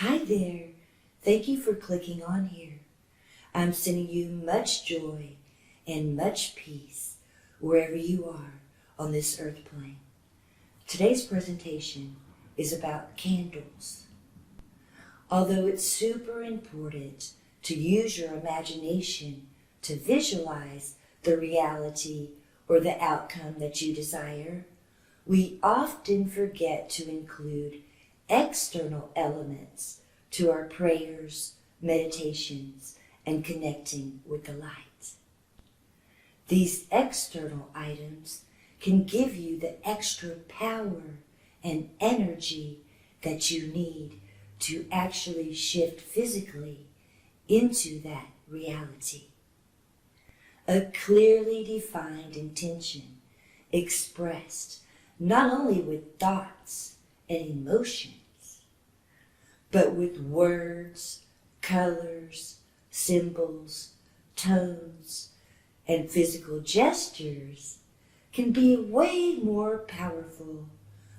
Hi there. Thank you for clicking on here. I'm sending you much joy and much peace wherever you are on this earth plane. Today's presentation is about candles. Although it's super important to use your imagination to visualize the reality or the outcome that you desire, we often forget to include external elements to our prayers, meditations, and connecting with the light. These external items can give you the extra power and energy that you need to actually shift physically into that reality. A clearly defined intention expressed not only with thoughts and emotions, but with words, colors, symbols, tones, and physical gestures can be way more powerful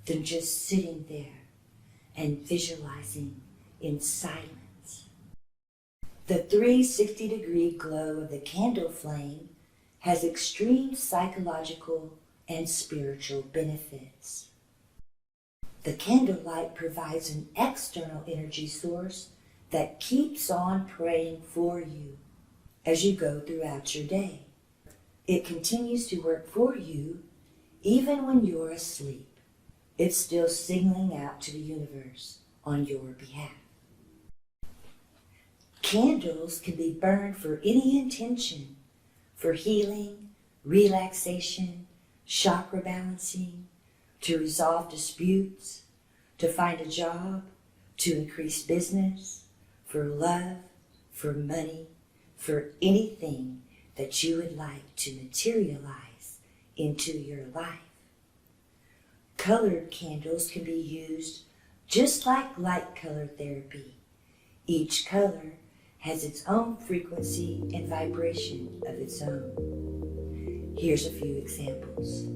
than just sitting there and visualizing in silence. The 360-degree glow of the candle flame has extreme psychological and spiritual benefits. The candlelight provides an external energy source that keeps on praying for you as you go throughout your day. It continues to work for you even when you're asleep. It's still signaling out to the universe on your behalf. Candles can be burned for any intention, for healing, relaxation, chakra balancing, to resolve disputes, to find a job, to increase business, for love, for money, for anything that you would like to materialize into your life. Colored candles can be used just like light color therapy. Each color has its own frequency and vibration of its own. Here's a few examples.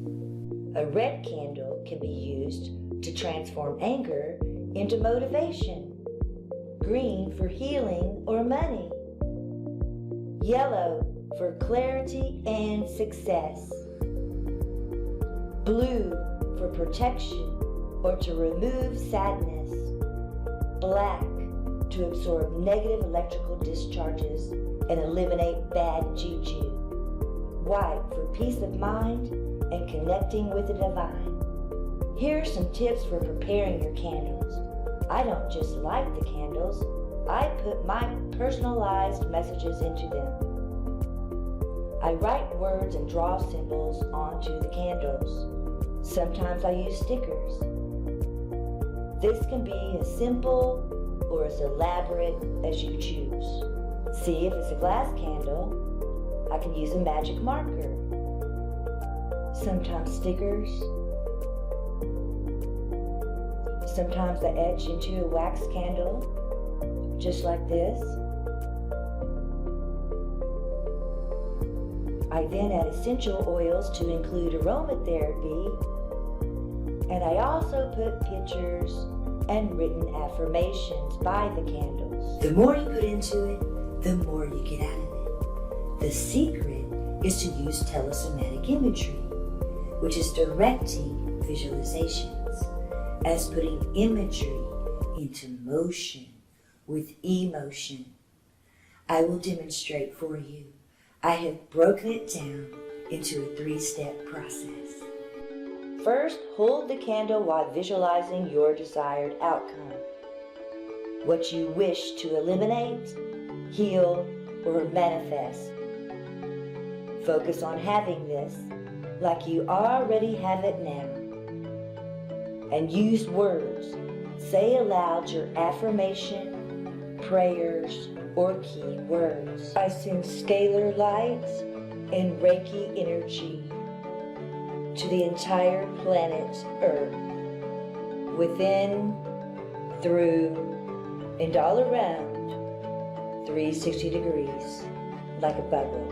A red candle can be used to transform anger into motivation. Green for healing or money. Yellow for clarity and success. Blue for protection or to remove sadness. Black to absorb negative electrical discharges and eliminate bad juju. White for peace of mind and connecting with the divine. Here are some tips for preparing your candles. I don't just light the candles, I put my personalized messages into them. I write words and draw symbols onto the candles. Sometimes I use stickers. This can be as simple or as elaborate as you choose. See, if it's a glass candle, I can use a magic marker. Sometimes stickers. Sometimes I etch into a wax candle, just like this. I then add essential oils to include aromatherapy, and I also put pictures and written affirmations by the candles. The more you put into it, the more you get out of it. The secret is to use telesomatic imagery, which is directing visualizations, as putting imagery into motion with emotion. I will demonstrate for you. I have broken it down into a 3-step process. First, hold the candle while visualizing your desired outcome. What you wish to eliminate, heal, or manifest. Focus on having this like you already have it now. And use words. Say aloud your affirmation, prayers, or key words. I send scalar lights and Reiki energy to the entire planet Earth, within, through, and all around 360 degrees, like a bubble.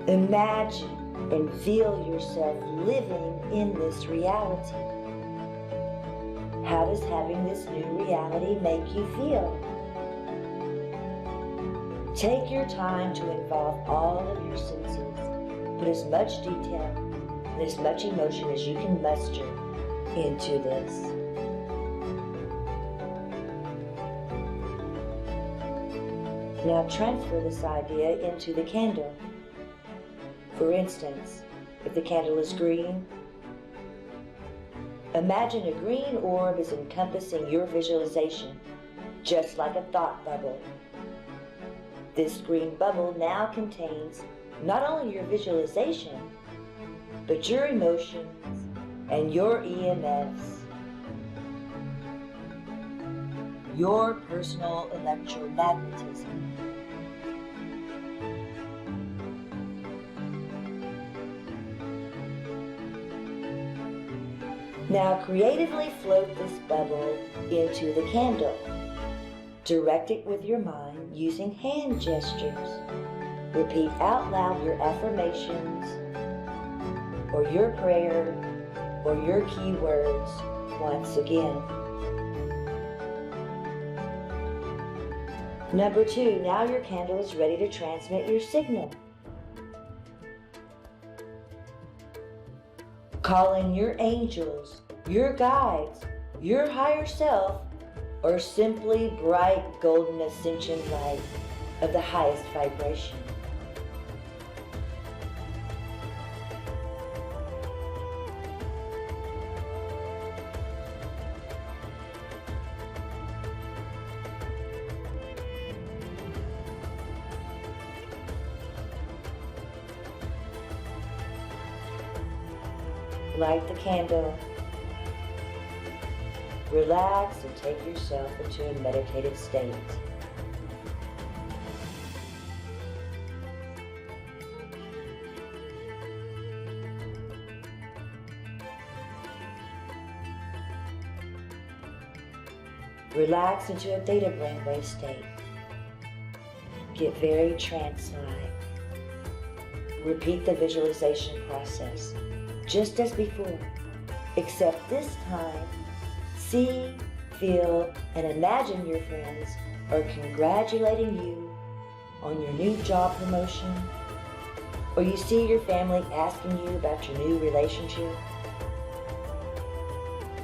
Imagine and feel yourself living in this reality. How does having this new reality make you feel? Take your time to involve all of your senses. Put as much detail and as much emotion as you can muster into this. Now transfer this idea into the candle. For instance, if the candle is green, imagine a green orb is encompassing your visualization, just like a thought bubble. This green bubble now contains not only your visualization, but your emotions and your EMFs, your personal electromagnetism. Now creatively float this bubble into the candle. Direct it with your mind using hand gestures. Repeat out loud your affirmations, or your prayer, or your key words once again. Number 2, now your candle is ready to transmit your signal. Call in your angels, your guides, your higher self, or simply bright golden ascension light of the highest vibration. Light the candle. Relax and take yourself into a meditative state. Relax into a theta brainwave state. Get very trance-like. Repeat the visualization process, just as before, except this time, see, feel, and imagine your friends are congratulating you on your new job promotion, or you see your family asking you about your new relationship.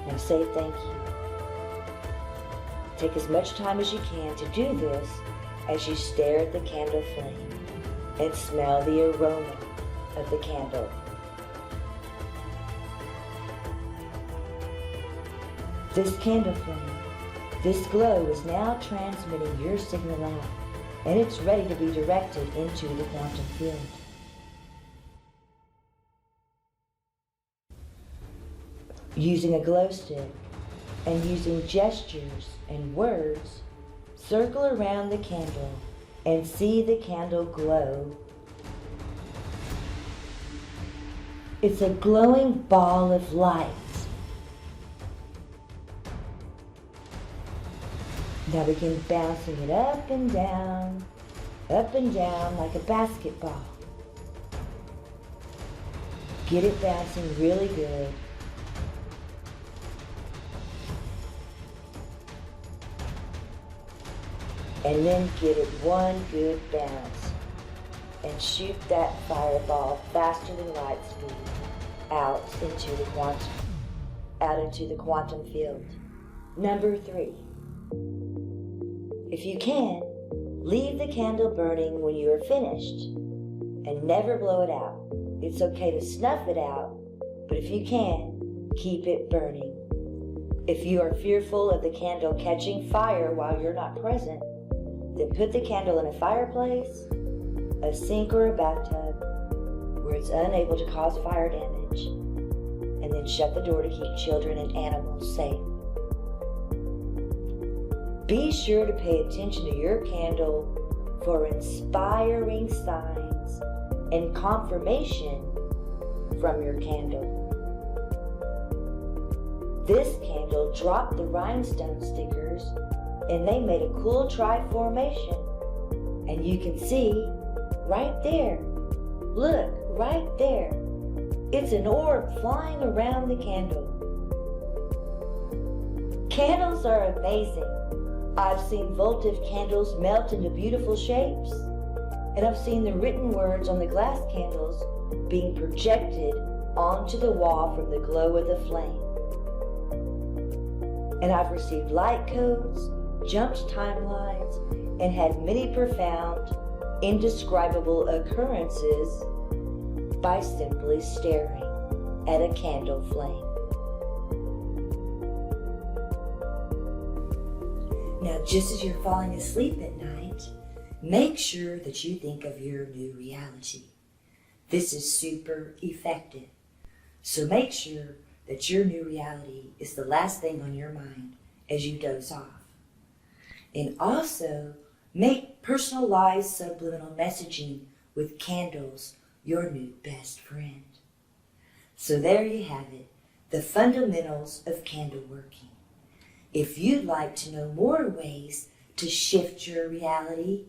Now say thank you. Take as much time as you can to do this as you stare at the candle flame and smell the aroma of the candle. This candle flame, this glow is now transmitting your signal out, and it's ready to be directed into the quantum field. Using a glow stick and using gestures and words, circle around the candle and see the candle glow. It's a glowing ball of light. Now begin bouncing it up and down like a basketball. Get it bouncing really good. And then get it one good bounce and shoot that fireball faster than light speed out into the quantum field. Number 3. If you can, leave the candle burning when you are finished and never blow it out. It's okay to snuff it out, but if you can, keep it burning. If you are fearful of the candle catching fire while you're not present, Then put the candle in a fireplace, a sink, or a bathtub where it's unable to cause fire damage, and then shut the door to keep children and animals safe. Be sure to pay attention to your candle for inspiring signs and confirmation from your candle. This candle dropped the rhinestone stickers and they made a cool tri-formation. And you can see right there, look, right there, it's an orb flying around the candle. Candles are amazing. I've seen votive candles melt into beautiful shapes, and I've seen the written words on the glass candles being projected onto the wall from the glow of the flame. And I've received light codes, jumped timelines, and had many profound, indescribable occurrences by simply staring at a candle flame. Now, just as you're falling asleep at night, make sure that you think of your new reality. This is super effective. So make sure that your new reality is the last thing on your mind as you doze off. And also, make personalized subliminal messaging with candles your new best friend. So there you have it, the fundamentals of candle working. If you'd like to know more ways to shift your reality,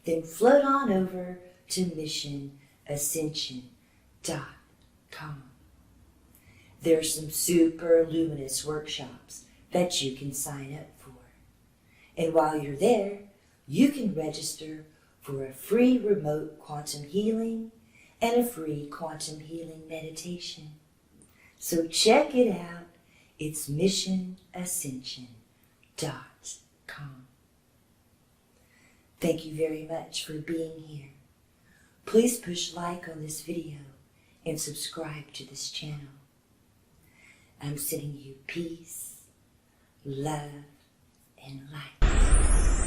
then float on over to missionascension.com. There's some super luminous workshops that you can sign up for. And while you're there, you can register for a free remote quantum healing and a free quantum healing meditation. So check it out. It's missionascension.com. Thank you very much for being here. Please push like on this video and subscribe to this channel. I'm sending you peace, love, and light.